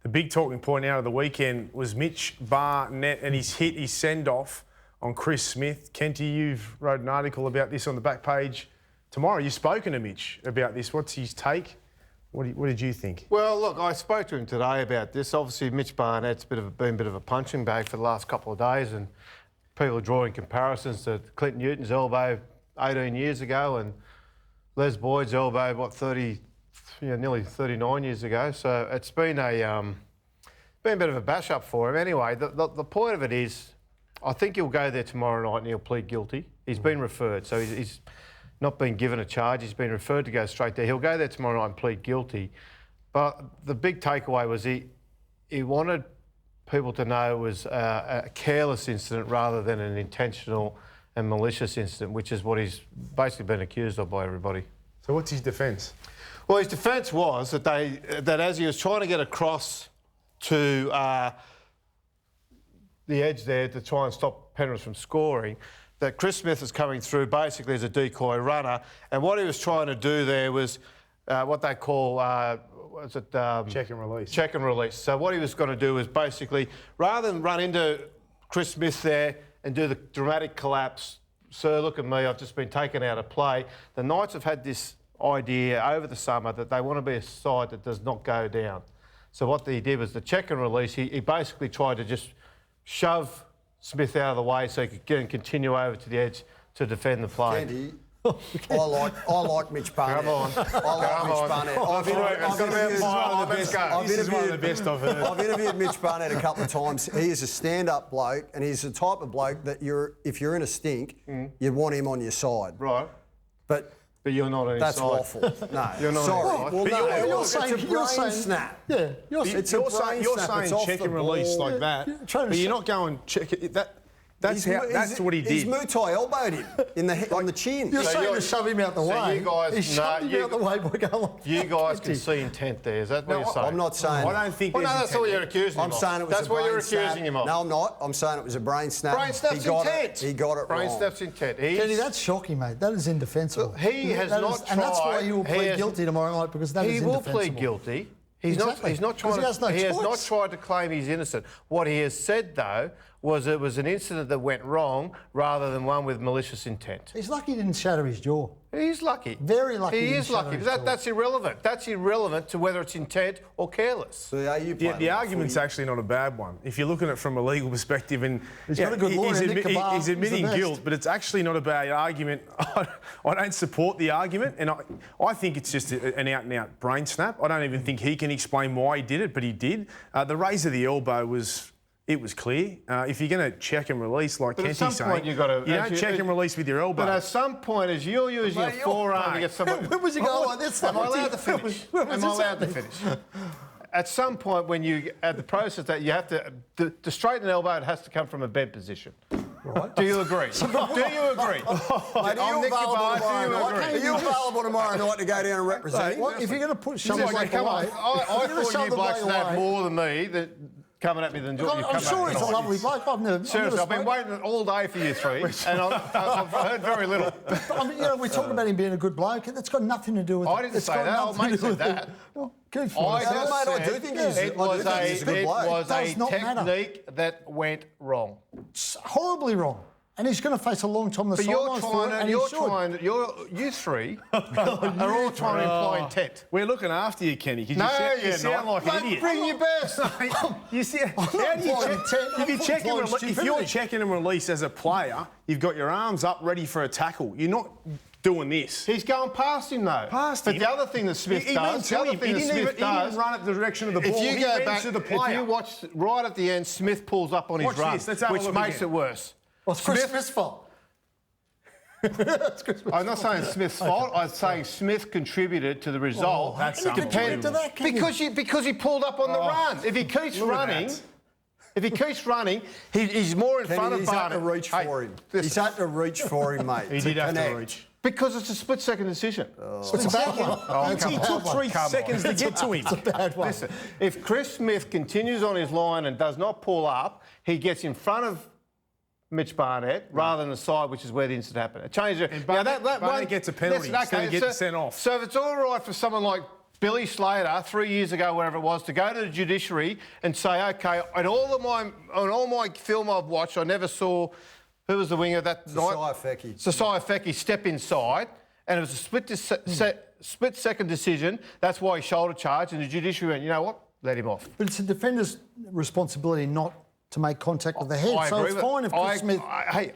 The big talking point out of the weekend was Mitch Barnett and his send-off on Chris Smith. Kenty, you've wrote an article about this on the back page tomorrow. You've spoken to Mitch about this. What's his take? What did you think? Well, look, I spoke to him today about this. Obviously, Mitch Barnett's been a bit of a punching bag for the last couple of days, and people are drawing comparisons to Clint Newton's elbow 18 years ago and Les Boyd's elbow, nearly 39 years ago. So it's been a bit of a bash up for him. Anyway, the point of it is, I think he'll go there tomorrow night and he'll plead guilty. He's been referred, so he's not been given a charge. He's been referred to go straight there. He'll go there tomorrow night and plead guilty. But the big takeaway was he wanted people to know it was a careless incident rather than an intentional and malicious incident, which is what he's basically been accused of by everybody. So what's his defence? Well, his defence was that as he was trying to get across to the edge there to try and stop Penrith from scoring, that Chris Smith was coming through basically as a decoy runner, and what he was trying to do there was what they call check and release. Check and release. So what he was going to do was basically, rather than run into Chris Smith there and do the dramatic collapse, sir, look at me, I've just been taken out of play. The Knights have had this idea over the summer that they want to be a side that does not go down. So what he did was the check and release. He basically tried to just shove Smith out of the way so he could get and continue over to the edge to defend the play. Kenty, I like Mitch Barnett. Come on. I like Mitch Barnett. This is one of the best I've heard. I've interviewed Mitch Barnett a couple of times. He is a stand-up bloke, and he's the type of bloke that if you're in a stink, you'd want him on your side. Right. But you're not on his that's side. awful. No, You're not sorry. on his Well, side. no, you're saying, it's a brain snap. Yeah, you're It's You're a brain saying snap. It's off check the and release ball. like that, trying to but you're say- not going check it. That's what he did. He's Muay elbowed him on the chin. You're saying to shove him out the way. you guys- He shoved him out the way by going. You guys can see intent there. Is that what you're saying? I'm not saying. I don't think. Well, no, there's that's all intent. you're accusing him I'm of. saying it was That's a what brain you're snap. accusing him of. No, I'm not. I'm saying it was a brain snap. Brain snap's he got intent. He got it Brain wrong. snap's intent. Kenny, that's shocking, mate. That is indefensible. He has That not is, and that's why he will tried- plead guilty tomorrow night, because that is He will indefensible. plead guilty. He's Exactly. not trying. Because he has no not choice. tried to claim he's innocent. What he has said though was it was an incident that went wrong rather than one with malicious intent. He's lucky he didn't shatter his jaw. He's lucky. Very lucky He he is didn't shatter lucky. his jaw. That's irrelevant. That's irrelevant to whether it's intent or careless. So are you The argument's actually not a bad one. If you're looking at it from a legal perspective, and He's got a good lawyer, Nick Cabar, he's admitting he's the guilt, best. but it's actually not a bad argument. I don't support the argument, and I think it's just an out-and-out brain snap. I don't even think he can explain why he did it, but he did. The raise of the elbow was clear. If you're going to check and release, like But at Kenty's some saying, point you don't check and release with your elbow. But at some point, as you're using your forearm to get someone... Where was he going like this? Am I allowed to finish? Where was Am I this allowed to happening? finish? At some point, when you at the process that you have to straighten an elbow, it has to come from a bed position. Right. Do you agree? Do you agree? Are you available tomorrow night to go down and represent? What, if you're going to put Come something on, like come on. away, I thought you blokes had away. more than me coming at me than George. I'm sure he's a lovely bloke. I've never Seriously, I've been spoken. waiting all day for you three, and I've heard very little. I mean, we're talking about him being a good bloke. That's got nothing to do with it. I didn't It's say got that. Old nothing mate to do said with that. it. Well, good for him. I do think he's it was a good bloke. Does not matter. technique that went wrong. It's horribly wrong. And he's going to face a long time on the But you're sidelines for it, trying, and he should. you three are all trying to imply intent. We're looking after you, Kenny. 'Cause No, you you're sound not. like an idiot. Bring your best. You see, how do you check? If you're checking and release as a player, you've got your arms up ready for a tackle. You're not doing this. He's going past him though. Past but him? the other thing that Smith He went does, to the other him. thing that He didn't Smith even does, run at the direction of the ball. if you He go ran back, to the if player. you watch right at the end, Smith pulls up on his Watch run, this. Let's have a which look makes again. it worse. Well, it's Chris Smith's fault. I'm not saying Smith's fault. I'm saying Smith contributed to the result. That's How can you contribute to unbelievable. that, can you? Because he pulled up on the run. If he keeps running, he's more in front of He's had Barnett. to reach for him. listen. He's had to reach for him, mate. He did have to reach. Because it's a split-second decision. It's a bad one. He took 3 seconds to get to him. It's a bad one. Listen, if Chris Smith continues on his line and does not pull up, he gets in front of Mitch Barnett rather than the side, which is where the incident happened. It changes it. And Barnett gets a penalty instead of getting sent off. So if it's all right for someone like Billy Slater 3 years ago, wherever it was, to go to the judiciary and say, okay, on all my film I've watched, I never saw who was the winger that night. Sasai Feki step inside, and it was a split-second decision. That's why he shoulder charged, and the judiciary went, you know what, let him off. But it's a defender's responsibility not to make contact with the head. So it's fine if Chris Smith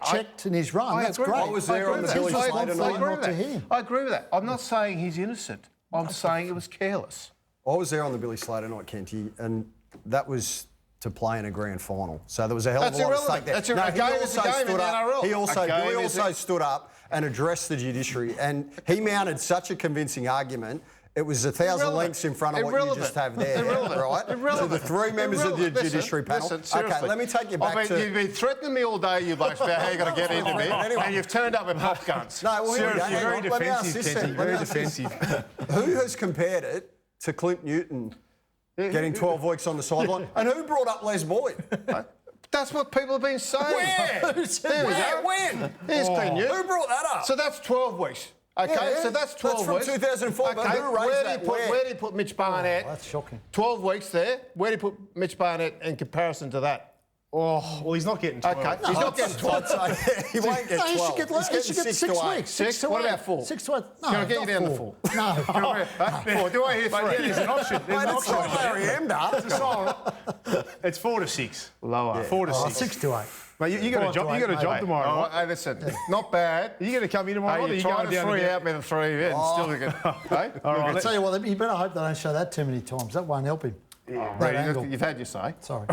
checked in his run. That's great. I was there on the Billy Slater night. I agree with that. I'm not saying he's innocent. I'm saying it was careless. I was there on the Billy Slater night, Kenty, and that was to play in a grand final. So there was a hell of a lot of stake there. That's irrelevant. Billy also stood up and addressed the judiciary, and he mounted such a convincing argument. It was 1,000 lengths in front of what you just have there, right? So the three members of the judiciary panel. Okay, let me take you back to... You've been threatening me all day, you blokes, about how you're going to get into me, and you've turned up with pop guns. No, well, Seriously, very defensive, Kenty, very defensive. Who has compared it to Clint Newton getting 12 weeks on the sideline? And who brought up Les Boyd? That's what people have been saying. Where? There we go. When? Here's Clint Newton. Who brought that up? So that's 12 weeks. Okay, so that's 12 weeks. That's from 2004, but who raised that? Where do you put Mitch Barnett? Oh, that's shocking. 12 weeks there. Where do you put Mitch Barnett in comparison to that? Oh, well, he's not getting 12. Okay, he's not getting 12. He won't get 12. He should get 6 weeks. 6? What about 4? 6 to 8. No, Can I get you down to 4? No. 4. Do I hear 3? There's an option. There's an It's option. not Larry Emder. It's 4 to 6. Lower. 4 to 6. 6 to 8. Mate, you got a job. You got a job tomorrow, All right? right, hey, listen, not bad. Are you going to come in tomorrow? Hey, Or are you're you trying going to down 3 to out with a 3 in. Still a good. Okay? All right. I'll tell you what, you better hope they don't show that too many times. That won't help him. That angle. You've had your say. Sorry.